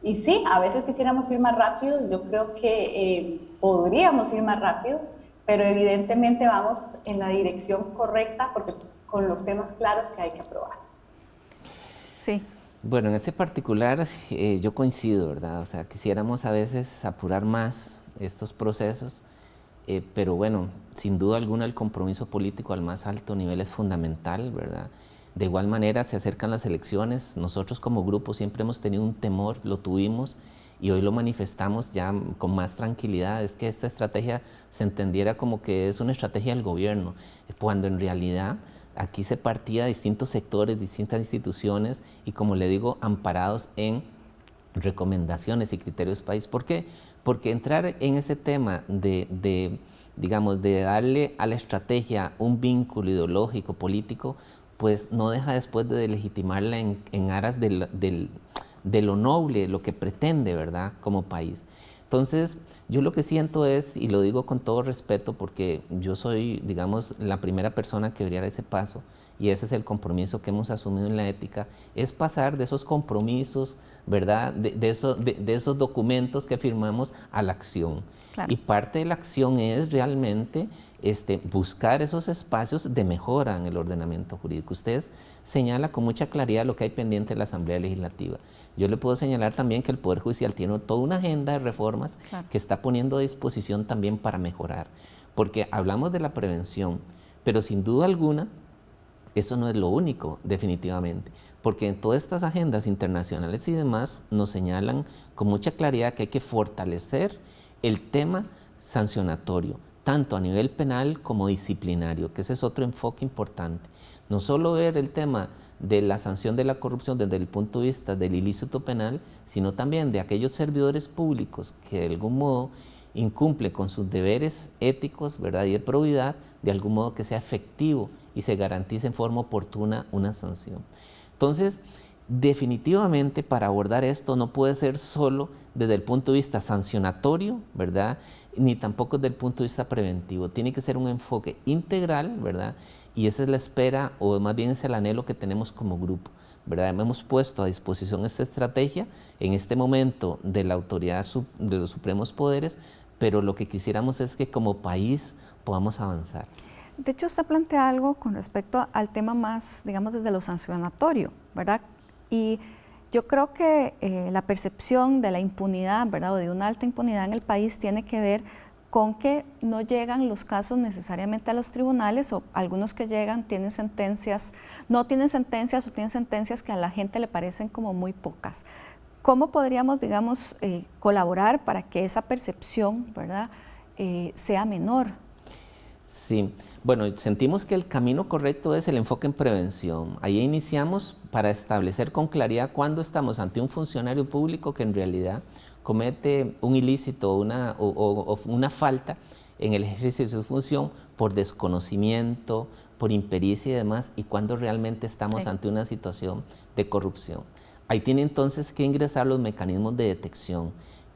[SPEAKER 2] Y sí, a veces quisiéramos ir más rápido, yo creo que podríamos ir más rápido, pero evidentemente vamos en la dirección correcta porque con los temas claros que hay que aprobar.
[SPEAKER 1] Sí.
[SPEAKER 3] Bueno, en ese particular yo coincido, ¿verdad? O sea, quisiéramos a veces apurar más estos procesos, pero bueno, sin duda alguna el compromiso político al más alto nivel es fundamental, ¿verdad? De igual manera se acercan las elecciones, nosotros como grupo siempre hemos tenido un temor, lo tuvimos y hoy lo manifestamos ya con más tranquilidad, es que esta estrategia se entendiera como que es una estrategia del gobierno, cuando en realidad aquí se partía de distintos sectores, distintas instituciones y como le digo, amparados en recomendaciones y criterios país. ¿Por qué? Porque entrar en ese tema digamos, de darle a la estrategia un vínculo ideológico, político, pues no deja después de legitimarla en aras de lo noble, lo que pretende, ¿verdad?, como país. Entonces, yo lo que siento es, y lo digo con todo respeto, porque yo soy, digamos, la primera persona que debería dar ese paso, y ese es el compromiso que hemos asumido en la ética, es pasar de esos compromisos, ¿verdad?, de esos documentos que firmamos a la acción.
[SPEAKER 1] Claro.
[SPEAKER 3] Y parte de la acción es realmente buscar esos espacios de mejora en el ordenamiento jurídico. Usted señala con mucha claridad lo que hay pendiente de la Asamblea Legislativa. Yo le puedo señalar también que el Poder Judicial tiene toda una agenda de reformas que está poniendo a disposición también para mejorar. Porque hablamos de la prevención, pero sin duda alguna, eso no es lo único, definitivamente. Porque en todas estas agendas internacionales y demás nos señalan con mucha claridad que hay que fortalecer el tema sancionatorio, tanto a nivel penal como disciplinario, que ese es otro enfoque importante. No solo ver el tema de la sanción de la corrupción desde el punto de vista del ilícito penal, sino también de aquellos servidores públicos que de algún modo incumplen con sus deberes éticos, ¿verdad?, y de probidad, de algún modo que sea efectivo y se garantice en forma oportuna una sanción. Entonces, definitivamente para abordar esto no puede ser solo desde el punto de vista sancionatorio, ¿verdad?, ni tampoco desde el punto de vista preventivo. Tiene que ser un enfoque integral, ¿verdad?, y esa es la espera, o más bien es el anhelo que tenemos como grupo, ¿verdad? Hemos puesto a disposición esta estrategia en este momento de la autoridad de los supremos poderes, pero lo que quisiéramos es que como país podamos avanzar.
[SPEAKER 1] De hecho, usted plantea algo con respecto al tema más, digamos, desde lo sancionatorio, ¿verdad? Y yo creo que la percepción de la impunidad, ¿verdad?, o de una alta impunidad en el país tiene que ver con que no llegan los casos necesariamente a los tribunales, o algunos que llegan tienen sentencias, no tienen sentencias o tienen sentencias que a la gente le parecen como muy pocas. ¿Cómo podríamos, digamos, colaborar para que esa percepción, ¿verdad?, sea menor?
[SPEAKER 3] Sí, bueno, sentimos que el camino correcto es el enfoque en prevención. Ahí iniciamos para establecer con claridad cuándo estamos ante un funcionario público que en realidad comete un ilícito o una falta en el ejercicio de su función por desconocimiento, por impericia y demás, y cuándo realmente estamos ante una situación de corrupción. Ahí tiene entonces que ingresar los mecanismos de detección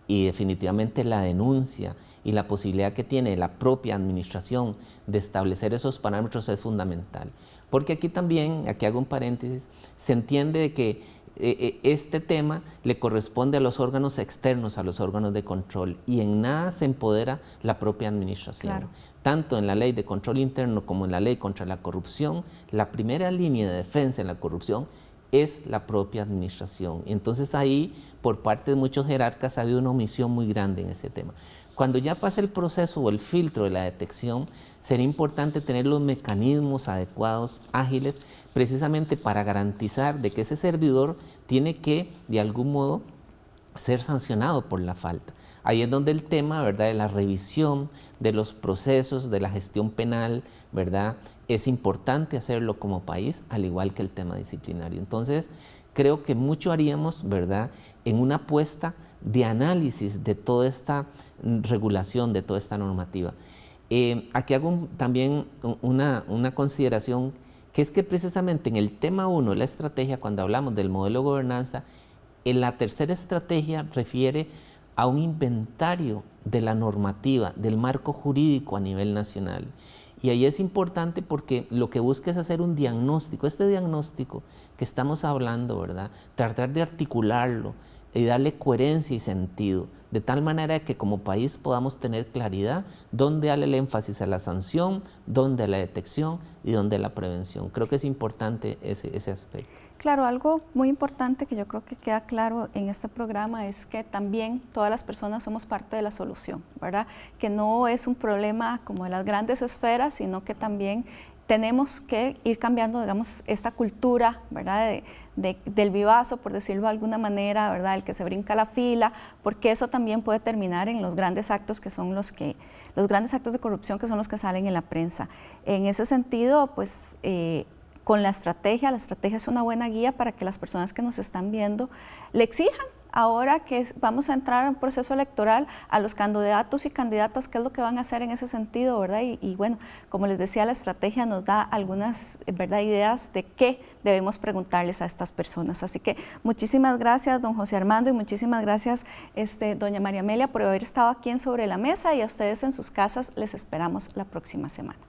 [SPEAKER 3] y definitivamente la denuncia y la posibilidad que tiene la propia administración de establecer esos parámetros es fundamental. Porque aquí también, aquí hago un paréntesis, se entiende de que este tema le corresponde a los órganos externos, a los órganos de control, y en nada se empodera la propia administración.
[SPEAKER 1] Claro.
[SPEAKER 3] Tanto en la ley de control interno como en la ley contra la corrupción, la primera línea de defensa en la corrupción es la propia administración. Entonces ahí, por parte de muchos jerarcas, ha habido una omisión muy grande en ese tema. Cuando ya pasa el proceso o el filtro de la detección, sería importante tener los mecanismos adecuados, ágiles, precisamente para garantizar de que ese servidor tiene que, de algún modo, ser sancionado por la falta. Ahí es donde el tema, ¿verdad?, de la revisión de los procesos, de la gestión penal, ¿verdad?, es importante hacerlo como país, al igual que el tema disciplinario. Entonces, creo que mucho haríamos, ¿verdad?, en una apuesta de análisis de toda esta regulación, de toda esta normativa. Aquí hago también una consideración, que es que precisamente en el tema 1 de la estrategia, cuando hablamos del modelo de gobernanza, en la tercera estrategia refiere a un inventario de la normativa, del marco jurídico a nivel nacional. Y ahí es importante porque lo que busca es hacer un diagnóstico, este diagnóstico que estamos hablando, ¿verdad? Tratar de articularlo y darle coherencia y sentido, de tal manera que como país podamos tener claridad dónde darle el énfasis a la sanción, dónde a la detección y dónde a la prevención. Creo que es importante ese aspecto.
[SPEAKER 1] Claro, algo muy importante que yo creo que queda claro en este programa es que también todas las personas somos parte de la solución, ¿verdad? Que no es un problema como de las grandes esferas, sino que también tenemos que ir cambiando, digamos, esta cultura, ¿verdad? Del vivazo, por decirlo de alguna manera, ¿verdad? El que se brinca la fila, porque eso también puede terminar en los grandes actos que son los grandes actos de corrupción que son los que salen en la prensa. En ese sentido, pues, con la estrategia es una buena guía para que las personas que nos están viendo le exijan, ahora que vamos a entrar en un proceso electoral, a los candidatos y candidatas qué es lo que van a hacer en ese sentido, ¿verdad? Y bueno, como les decía, la estrategia nos da algunas, ¿verdad?, ideas de qué debemos preguntarles a estas personas. Así que muchísimas gracias, don José Armando, y muchísimas gracias, doña María Amelia, por haber estado aquí en Sobre la Mesa, y a ustedes en sus casas les esperamos la próxima semana.